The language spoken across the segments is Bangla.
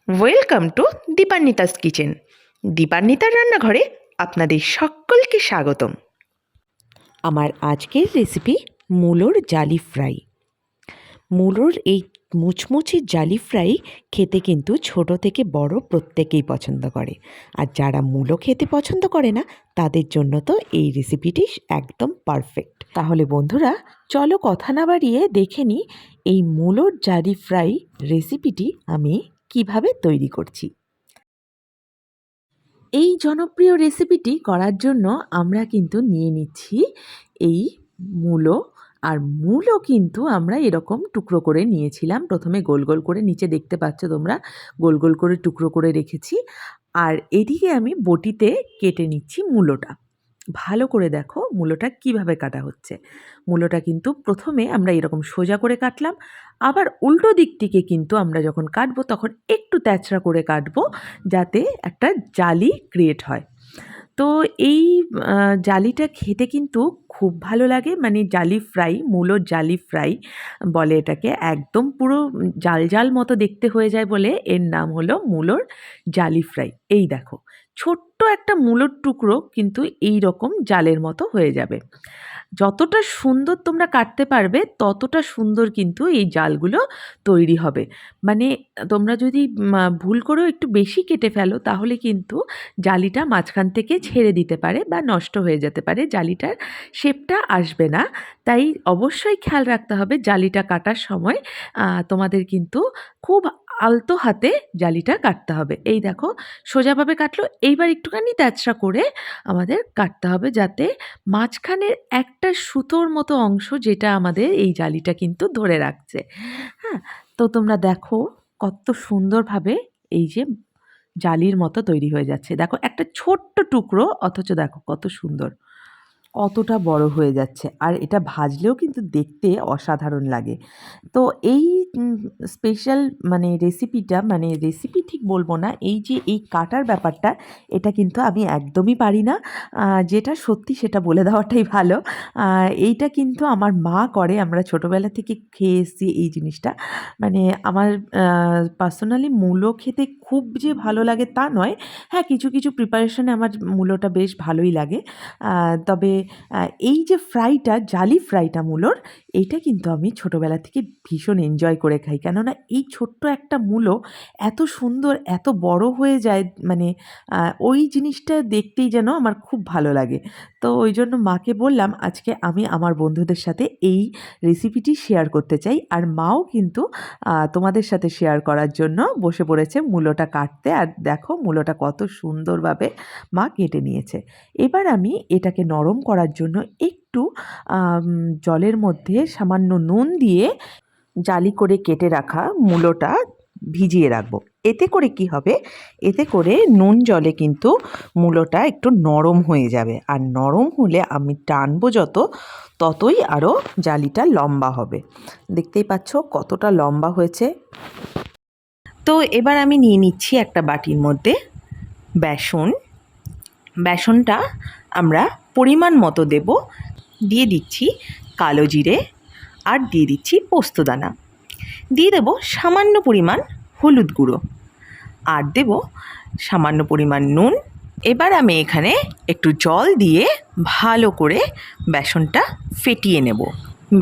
Welcome to Dipanwita's kitchen. দীপান্বিতার রান্নাঘরে আপনাদের সকলকে স্বাগতম। আমার আজকের রেসিপি মূলোর জালি ফ্রাই। মূলোর এই মুচমুচে জালি ফ্রাই খেতে কিন্তু ছোট থেকে বড় প্রত্যেকেই পছন্দ করে, আর যারা মূলো খেতে পছন্দ করে না তাদের জন্য তো এই রেসিপিটি একদম পারফেক্ট। তাহলে বন্ধুরা, চলো কথা না বাড়িয়ে দেখে নিই এই মূলোর জালি ফ্রাই রেসিপিটি আমি কিভাবে তৈরি করছি। এই জনপ্রিয় রেসিপিটি করার জন্য আমরা কিন্তু নিয়ে নিচ্ছি এই মূলো। আর মূলো কিন্তু আমরা এরকম টুকরো করে নিয়েছিলাম, প্রথমে গোল গোল করে, নিচে দেখতে পাচ্ছ তোমরা গোল গোল করে টুকরো করে রেখেছি। আর এদিকে আমি বটিতে কেটে নিচ্ছি মূলোটা। ভালো করে দেখো মূলোটা কিভাবে কাটা হচ্ছে। মূলোটা কিন্তু প্রথমে আমরা এরকম সোজা করে কাটলাম, আবার উল্টো দিক থেকে কিন্তু আমরা যখন কাটবো তখন একটু তেচড়া করে কাটবো, যাতে একটা জালি ক্রিয়েট হয়। তো এই জালিটা খেতে কিন্তু খুব ভালো লাগে, মানে জালি ফ্রাই, মূলোর জালি ফ্রাই বলে এটাকে। একদম পুরো জাল জাল মতো দেখতে হয়ে যায় বলে এর নাম হলো মূলোর জালি ফ্রাই। এই দেখো, ছোট্ট একটা মূলোর টুকরো কিন্তু এই রকম জালের মতো হয়ে যাবে। যতটা সুন্দর তোমরা কাটতে পারবে ততটা সুন্দর কিন্তু এই জালগুলো তৈরি হবে। মানে তোমরা যদি ভুল করেও একটু বেশি কেটে ফেলো তাহলে কিন্তু জালিটা মাঝখান থেকে ছেড়ে দিতে পারে বা নষ্ট হয়ে যেতে পারে, জালিটার শেপটা আসবে না। তাই অবশ্যই খেয়াল রাখতে হবে জালিটা কাটার সময় তোমাদের কিন্তু খুব আলতো হাতে জালিটা কাটতে হবে। এই দেখো, সোজাভাবে কাটলো, এইবার একটুখানি তেচড়া করে আমাদের কাটতে হবে, যাতে মাঝখানের একটা সুতোর মতো অংশ যেটা আমাদের এই জালিটা কিন্তু ধরে রাখছে। হ্যাঁ, তো তোমরা দেখো কত সুন্দরভাবে এই যে জালির মতো তৈরি হয়ে যাচ্ছে। দেখো একটা ছোট্ট টুকরো, অথচ দেখো কত সুন্দর, কতটা বড় হয়ে যাচ্ছে, আর এটা ভাজলেও কিন্তু দেখতে অসাধারণ লাগে। তো এই স্পেশাল মানে রেসিপিটা, মানে রেসিপি ঠিক বলবো না, এই যে এই কাটার ব্যাপারটা, এটা কিন্তু আমি একদমই পারি না। যেটা সত্যি সেটা বলে দেওয়াটাই ভালো। এইটা কিন্তু আমার মা করে, আমরা ছোটোবেলা থেকে খেয়ে এসেছি এই জিনিসটা। মানে আমার পার্সোনালি মূলো খেতে খুব যে ভালো লাগে তা নয়। হ্যাঁ, কিছু কিছু প্রিপারেশনে আমার মূলোটা বেশ ভালোই লাগে। তবে এই যে ফ্রাইটা, জালি ফ্রাইটা মূলোর, এইটা কিন্তু আমি ছোটোবেলা থেকে ভীষণ এনজয় করে খাই। কেননা এই ছোট্ট একটা মূলো এত সুন্দর, এত বড় হয়ে যায়, মানে ওই জিনিসটা দেখতেই যেন আমার খুব ভালো লাগে। তো ওই জন্য মাকে বললাম আজকে আমি আমার বন্ধুদের সাথে এই রেসিপিটি শেয়ার করতে চাই, আর মাও কিন্তু তোমাদের সাথে শেয়ার করার জন্য বসে পড়েছে মূলোটা কাটতে। আর দেখো মূলোটা কত সুন্দরভাবে মা কেটে নিয়েছে। এবার আমি এটাকে নরম করার জন্য একটু জলের মধ্যে সামান্য নুন দিয়ে জালি করে কেটে রাখা মূলোটা ভিজিয়ে রাখবো। এতে করে কি হবে, এতে করে নুন জলে কিন্তু মূলোটা একটু নরম হয়ে যাবে, আর নরম হলে আমি টানবো যত, ততই আরও জালিটা লম্বা হবে। দেখতেই পাচ্ছ কতটা লম্বা হয়েছে। তো এবার আমি নিয়ে নিচ্ছি একটা বাটির মধ্যে বেসন। বেসনটা আমরা পরিমাণ মতো দেব। দিয়ে দিচ্ছি কালো জিরে, আর দিয়ে দিচ্ছি পোস্তদানা, দিয়ে দেবো সামান্য পরিমাণ হলুদ গুঁড়ো, আর দেব সামান্য পরিমাণ নুন। এবার আমি এখানে একটু জল দিয়ে ভালো করে বেসনটা ফেটিয়ে নেব।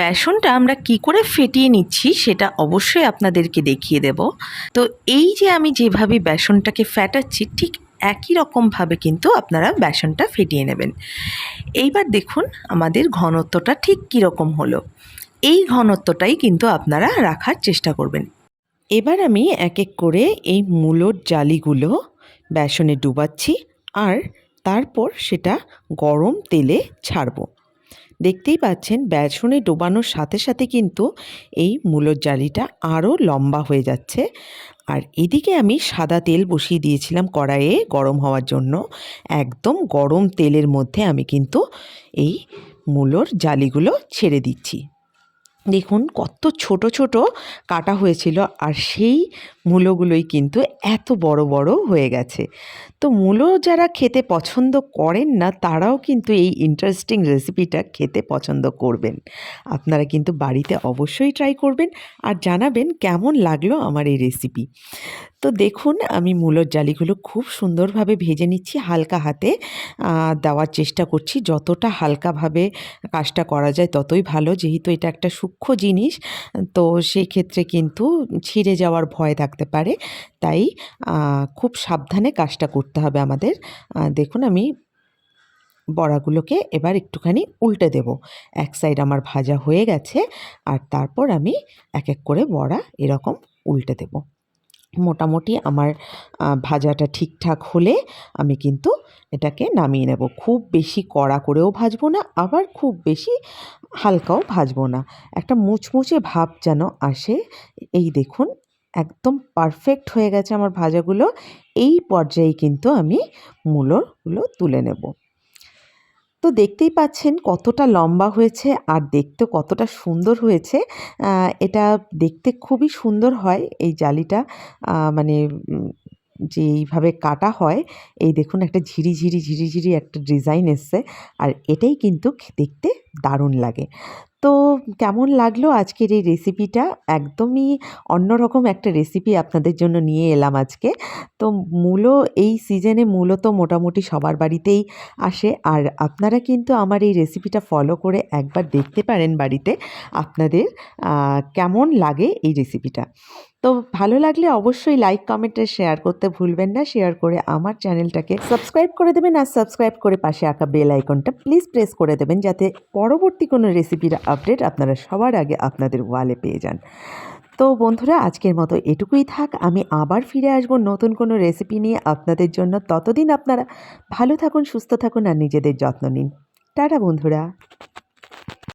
বেসনটা আমরা কি করে ফেটিয়ে নিচ্ছি সেটা অবশ্যই আপনাদেরকে দেখিয়ে দেব। তো এই যে আমি যেভাবে বেসনটাকে ফেটাচ্ছি, ঠিক একই রকমভাবে কিন্তু আপনারা বেসনটা ফেটিয়ে নেবেন। এইবার দেখুন আমাদের ঘনত্বটা ঠিক কীরকম হলো। এই ঘনত্বটাই কিন্তু আপনারা রাখার চেষ্টা করবেন। এবার আমি এক এক করে এই মূলোর জালিগুলো বেসনে ডুবাচ্ছি, আর তারপর সেটা গরম তেলে ছাড়বো। দেখতেই পাচ্ছেন বেসনে ডোবানোর সাথে সাথে কিন্তু এই মূলোর জালিটা আরও লম্বা হয়ে যাচ্ছে। আর এদিকে আমি সাদা তেল বসিয়ে দিয়েছিলাম কড়াইয়ে গরম হওয়ার জন্য। একদম গরম তেলের মধ্যে আমি কিন্তু এই মূলোর জালিগুলো ছেড়ে দিচ্ছি। দেখুন কত ছোট ছোট কাটা হয়েছিল, আর সেই মূলোগুলোই কিন্তু এত বড় বড় হয়ে গেছে। তো মূলো যারা খেতে পছন্দ করেন না তারাও কিন্তু এই ইন্টারেস্টিং রেসিপিটা খেতে পছন্দ করবেন। আপনারা কিন্তু বাড়িতে অবশ্যই ট্রাই করবেন আর জানাবেন কেমন লাগলো আমার এই রেসিপি। তো দেখুন আমি মূলোর জালিগুলো খুব সুন্দরভাবে ভেজে নিচ্ছি, হালকা হাতে দেওয়ার চেষ্টা করছি। যতটা হালকাভাবে কাজটা করা যায় ততই ভালো, যেহেতু এটা একটা সূক্ষ্ম জিনিস, তো সেই ক্ষেত্রে কিন্তু ছিঁড়ে যাওয়ার ভয় থাকতে পারে। তাই খুব সাবধানে কাজটা করতে হবে আমাদের। দেখুন আমি বড়াগুলোকে এবার একটুখানি উল্টে দেব। এক সাইড আমার ভাজা হয়ে গেছে, আর তারপর আমি এক এক করে বড়া এরকম উল্টে দেব। মোটামুটি আমার ভাজাটা ঠিকঠাক হলে আমি কিন্তু এটাকে নামিয়ে নেব। খুব বেশি কড়া করেও ভাজবো না, আবার খুব বেশি হালকাও ভাজবো না। একটা মুচমুচে ভাব যেন আসে। এই দেখুন একদম পারফেক্ট হয়ে গেছে আমার ভাজাগুলো। এই পর্যায়ে কিন্তু আমি মূলোগুলো তুলে নেব। তো দেখতেই পাচ্ছেন কতটা লম্বা হয়েছে আর দেখতেও কতটা সুন্দর হয়েছে। এটা দেখতে খুবই সুন্দর হয় এই জালিটা, মানে যে এইভাবে কাটা হয়, এই দেখুন একটা ঝিরিঝিরি ঝিরিঝিরি একটা ডিজাইন এসছে, আর এটাই কিন্তু দেখতে দারুণ লাগে। তো কেমন লাগলো আজকের এই রেসিপিটা? একদমই অন্যরকম একটা রেসিপি আপনাদের জন্য নিয়ে এলাম আজকে। তো মূলো এই সিজনে মূলো তো মোটামুটি সবার বাড়িতেই আসে, আর আপনারা কিন্তু আমার এই রেসিপিটা ফলো করে একবার দেখতে পারেন বাড়িতে আপনাদের কেমন লাগে এই রেসিপিটা। তো ভালো লাগলে অবশ্যই লাইক, কমেন্ট আর শেয়ার করতে ভুলবেন না। শেয়ার করে আমার চ্যানেলটাকে সাবস্ক্রাইব করে দেবেন, আর সাবস্ক্রাইব করে পাশে আঁকা বেল আইকনটা প্লিজ প্রেস করে দেবেন, যাতে পরবর্তী কোনো রেসিপির আপডেট আপনারা সবার আগে আপনাদের ওয়ালে পেয়ে যান। তো বন্ধুরা আজকের মতো এটুকুই থাক। আমি আবার ফিরে আসবো নতুন কোনো রেসিপি নিয়ে আপনাদের জন্য। ততদিন আপনারা ভালো থাকুন, সুস্থ থাকুন আর নিজেদের যত্ন নিন। টাটা বন্ধুরা।